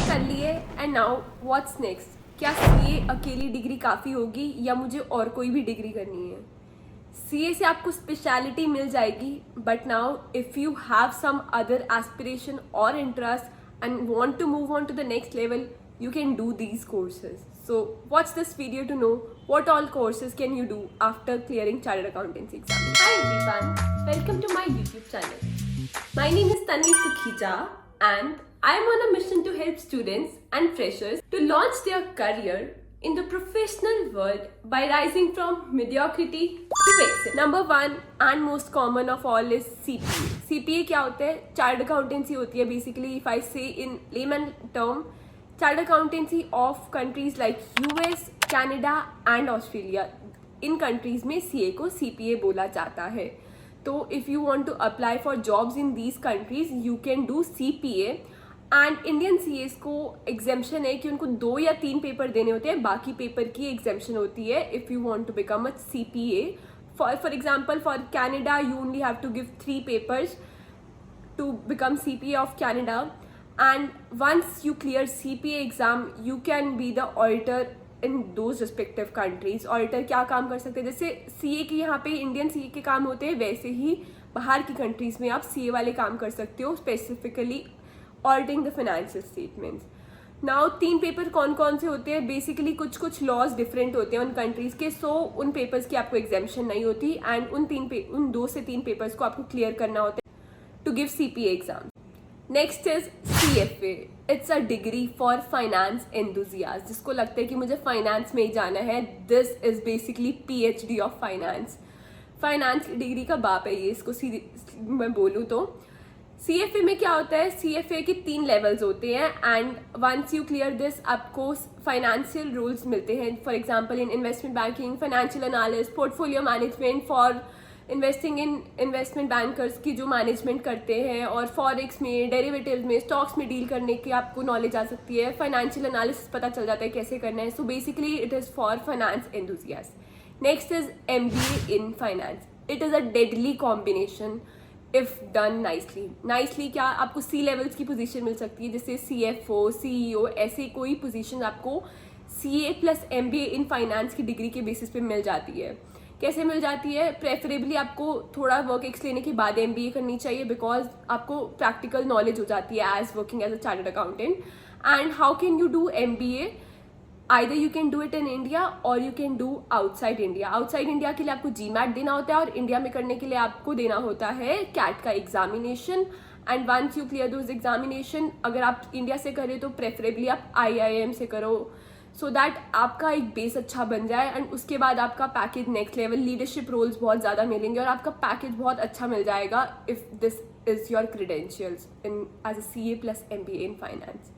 कर लिए and now what's next? क्या सीए अकेली डिग्री काफ़ी होगी या मुझे और कोई भी डिग्री करनी है? सीए से आपको स्पेशलिटी मिल जाएगी, but now if you have some other aspiration or interest and want to move on to the next level, you can do these courses. So watch this video to know what all courses can you do after clearing Chartered Accountancy exam. Hi everyone, welcome to my YouTube channel. My name is Tanvi Sukhija and I am on a mission to help students and freshers to launch their career in the professional world by rising from mediocrity to excellence. Number one and most common of all is CPA. CPA क्या होता है? Chartered Accountancy होती है basically, if I say in layman term, Chartered Accountancy of countries like US, Canada and Australia. In countries में CA को CPA बोला जाता है. तो if you want to apply for jobs in these countries, you can do CPA. And Indian CAs को exemption है कि उनको 2 या 3 पेपर देने होते हैं, बाकी पेपर की एग्जेम्पशन होती है if you want to become a CPA. For example for Canada you only have to give 3 papers to become CPA of Canada. And once you clear CPA exam, you can be the auditor in those respective countries. Auditor क्या काम कर सकते हैं? जैसे CA के यहाँ पे Indian CA के काम होते हैं, वैसे ही बाहर की कंट्रीज में आप CA वाले काम कर सकते हो, specifically auditing the financial statements. Now 3 paper कौन कौन से होते हैं? बेसिकली कुछ लॉज डिफरेंट होते हैं उन कंट्रीज के, सो उन पेपर्स की आपको एग्जामिशन नहीं होती एंड उन 2 से 3 पेपर्स को आपको क्लियर करना होता है to give CPA exam. Next is CFA. It's a degree for finance enthusiast. जिसको लगता है कि मुझे फाइनेंस में ही जाना है, this is basically PhD of finance. Finance की डिग्री का बाप है ये, इसको सीधे मैं बोलूँ तो. CFA में क्या होता है? CFA के 3 लेवल्स होते हैं and once you clear this आपको फाइनेंशियल रूल्स मिलते हैं. For example in investment banking, financial analyst, portfolio management, for investing in investment bankers की जो मैनेजमेंट करते हैं, और फॉरेक्स में, डेरिवेटिव्स में, स्टॉक्स में डील करने की आपको नॉलेज आ सकती है. फाइनेंशियल एनालिसिस पता चल जाता है कैसे करना है. So basically it is for finance enthusiast. Next is MBA in finance. It is a deadly combination if done nicely. क्या आपको C लेवल्स की पोजीशन मिल सकती है, जैसे CFO, CEO, ऐसे कोई पोजीशन आपको CA plus MBA in finance की डिग्री के बेसिस पे मिल जाती है. कैसे मिल जाती है? प्रेफरेबली आपको थोड़ा वर्क एक्स लेने के बाद MBA करनी चाहिए, बिकॉज आपको प्रैक्टिकल नॉलेज हो जाती है as working as a chartered accountant. And how can you do MBA? Either you can do it in India or you can do outside India. Outside India के लिए आपको GMAT देना होता है और इंडिया में करने के लिए आपको देना होता है CAT का examination. And once you clear those examination, अगर आप इंडिया से करें तो प्रेफरेबली आप IIM से करो, सो दैट आपका एक बेस अच्छा बन जाए. एंड उसके बाद आपका package next level, leadership roles बहुत ज़्यादा मिलेंगे और आपका पैकेज बहुत अच्छा मिल जाएगा if this is your credentials in as a CA plus MBA in finance.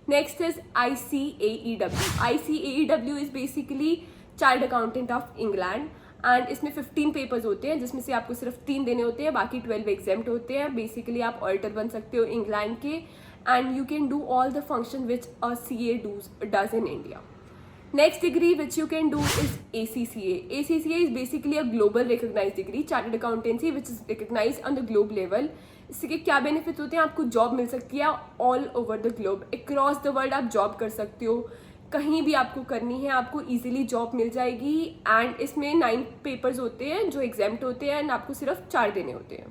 Next is ICAEW. ICAEW is basically chartered accountant of England and इसमें 15 पेपर्स होते हैं, जिसमें से आपको सिर्फ 3 देने होते हैं, बाकी 12 एग्जाम्प्ट होते हैं. बेसिकली आप ऑडिटर बन सकते हो इंग्लैंड के and you can do all the function which a CA does in India. Next degree which you can do is ACCA. ACCA is basically a global recognized degree, chartered accountancy which is recognized on the globe level. इसके क्या benefits होते हैं? आपको job मिल सकती है all over the globe, across the world आप job कर सकते हो. कहीं भी आपको करनी है आपको इजीली जॉब मिल जाएगी. एंड इसमें 9 पेपर्स होते हैं जो एग्जाम्प्ट होते हैं एंड आपको सिर्फ 4 देने होते हैं.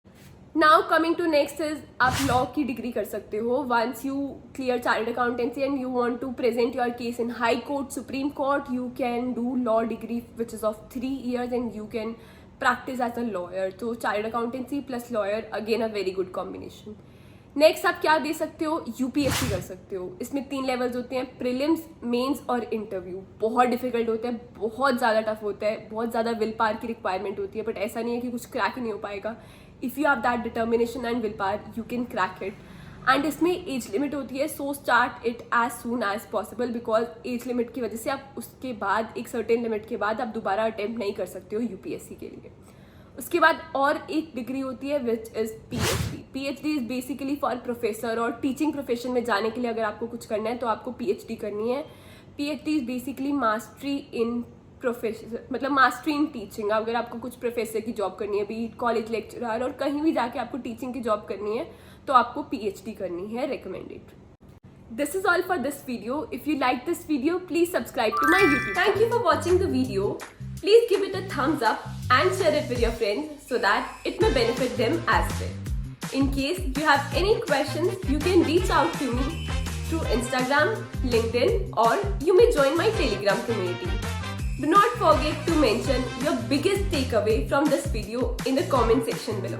Now coming to next is आप लॉ की डिग्री कर सकते हो. Once you clear chartered accountancy and you want to present your case in high court, supreme court, you can do law degree which is of 3 years and you can practise as a lawyer. तो chartered accountancy plus lawyer, again a very good combination. Next आप क्या दे सकते हो? UPSC कर सकते हो. इसमें 3 levels होते हैं, प्रीलिम्स, मेंस और इंटरव्यू. बहुत डिफिकल्ट होता है, बहुत ज़्यादा टफ होता है, बहुत ज़्यादा विल पावर की रिक्वायरमेंट होती है, बट ऐसा नहीं है कि कुछ क्रैक ही नहीं हो पाएगा. If you have that determination and will power you can crack it. And इसमें एज लिमिट होती है, so start it as soon as possible, because age limit की वजह से आप उसके बाद एक सर्टेन लिमिट के बाद आप दोबारा अटेम्प्ट नहीं कर सकते हो UPSC के लिए. उसके बाद और एक डिग्री होती है which is PhD is basically for professor और टीचिंग प्रोफेशन में जाने के लिए अगर आपको कुछ करना है तो आपको PhD करनी है. PhD is basically mastery in profession, मतलब मास्टरी इन टीचिंग. अगर आपको कुछ प्रोफेसर की जॉब करनी है, भी कॉलेज लेक्चरर और कहीं भी जाके आपको टीचिंग की जॉब करनी है तो आपको PhD करनी है, recommended. This is all for this video. If you like this video, please subscribe to my YouTube. Thank you for watching the video. Please give it a thumbs up and share it with your friends so that it may benefit them as well. In case you have any questions, you can reach out to me through Instagram, LinkedIn, or you may join my Telegram community. Do not forget to mention your biggest takeaway from this video in the comment section below.